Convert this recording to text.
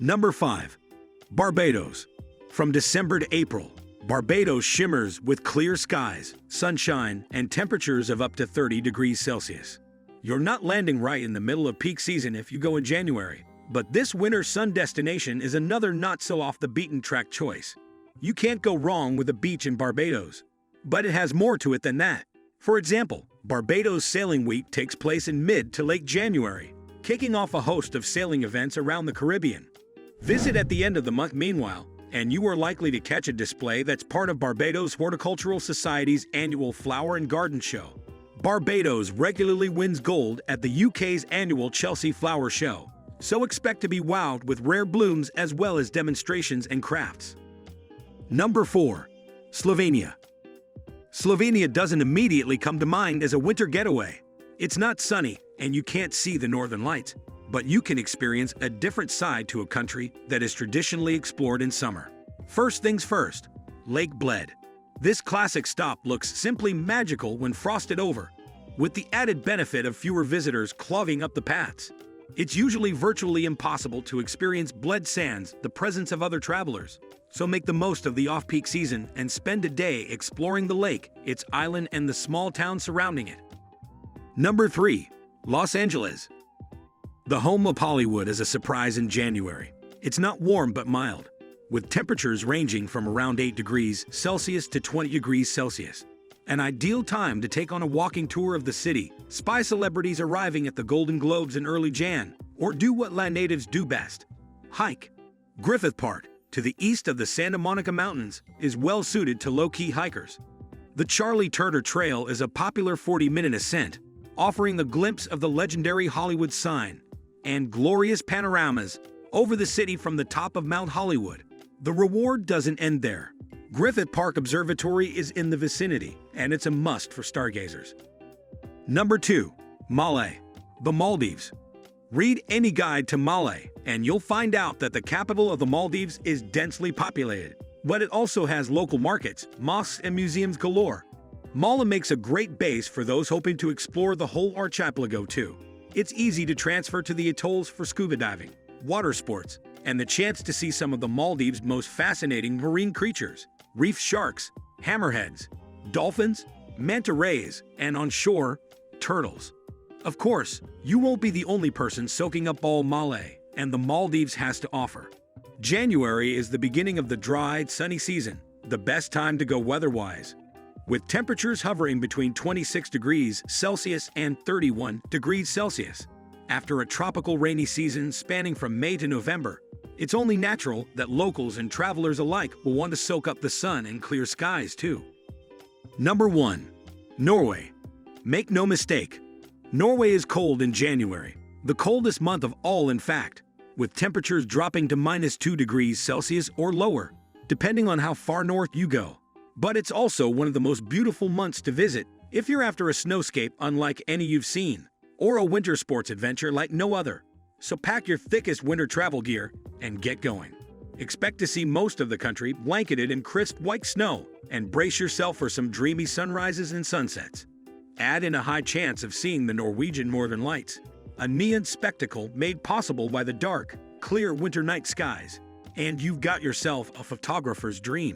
Number 5. Barbados. From December to April, Barbados shimmers with clear skies, sunshine, and temperatures of up to 30 degrees Celsius. You're not landing right in the middle of peak season if you go in January, but this winter sun destination is another not-so-off-the-beaten-track choice. You can't go wrong with a beach in Barbados, but it has more to it than that. For example, Barbados Sailing Week takes place in mid to late January, kicking off a host of sailing events around the Caribbean. Visit at the end of the month meanwhile, and you are likely to catch a display that's part of Barbados Horticultural Society's annual Flower and Garden Show. Barbados regularly wins gold at the UK's annual Chelsea Flower Show, so expect to be wowed with rare blooms as well as demonstrations and crafts. Number 4. Slovenia. Slovenia doesn't immediately come to mind as a winter getaway. It's not sunny, and you can't see the northern lights, but you can experience a different side to a country that is traditionally explored in summer. First things first, Lake Bled. This classic stop looks simply magical when frosted over, with the added benefit of fewer visitors clogging up the paths. It's usually virtually impossible to experience Bled Sands, the presence of other travelers, so make the most of the off-peak season and spend a day exploring the lake, its island, and the small town surrounding it. Number 3. Los Angeles. The home of Hollywood is a surprise in January. It's not warm but mild, with temperatures ranging from around 8 degrees Celsius to 20 degrees Celsius. An ideal time to take on a walking tour of the city, spy celebrities arriving at the Golden Globes in early Jan, or do what land natives do best: hike. Griffith Park, to the east of the Santa Monica Mountains, is well suited to low-key hikers. The Charlie Turner Trail is a popular 40-minute ascent, offering a glimpse of the legendary Hollywood sign and glorious panoramas over the city from the top of Mount Hollywood. The reward doesn't end there. Griffith Park Observatory is in the vicinity, and it's a must for stargazers. Number 2. Malé. The Maldives. Read any guide to Malé, and you'll find out that the capital of the Maldives is densely populated, but it also has local markets, mosques, and museums galore. Malé makes a great base for those hoping to explore the whole archipelago too. It's easy to transfer to the atolls for scuba diving, water sports, and the chance to see some of the Maldives' most fascinating marine creatures: reef sharks, hammerheads, dolphins, manta rays, and on shore, turtles. Of course, you won't be the only person soaking up all Malé and the Maldives has to offer. January is the beginning of the dry, sunny season, the best time to go weather-wise, with temperatures hovering between 26 degrees Celsius and 31 degrees Celsius. After a tropical rainy season spanning from May to November, it's only natural that locals and travelers alike will want to soak up the sun and clear skies too. Number 1. Norway. Make no mistake, Norway is cold in January, the coldest month of all in fact, with temperatures dropping to -2 degrees Celsius or lower, depending on how far north you go. But it's also one of the most beautiful months to visit if you're after a snowscape unlike any you've seen, or a winter sports adventure like no other. So pack your thickest winter travel gear and get going. Expect to see most of the country blanketed in crisp white snow, and brace yourself for some dreamy sunrises and sunsets. Add in a high chance of seeing the Norwegian Northern Lights, a neon spectacle made possible by the dark, clear winter night skies, and you've got yourself a photographer's dream.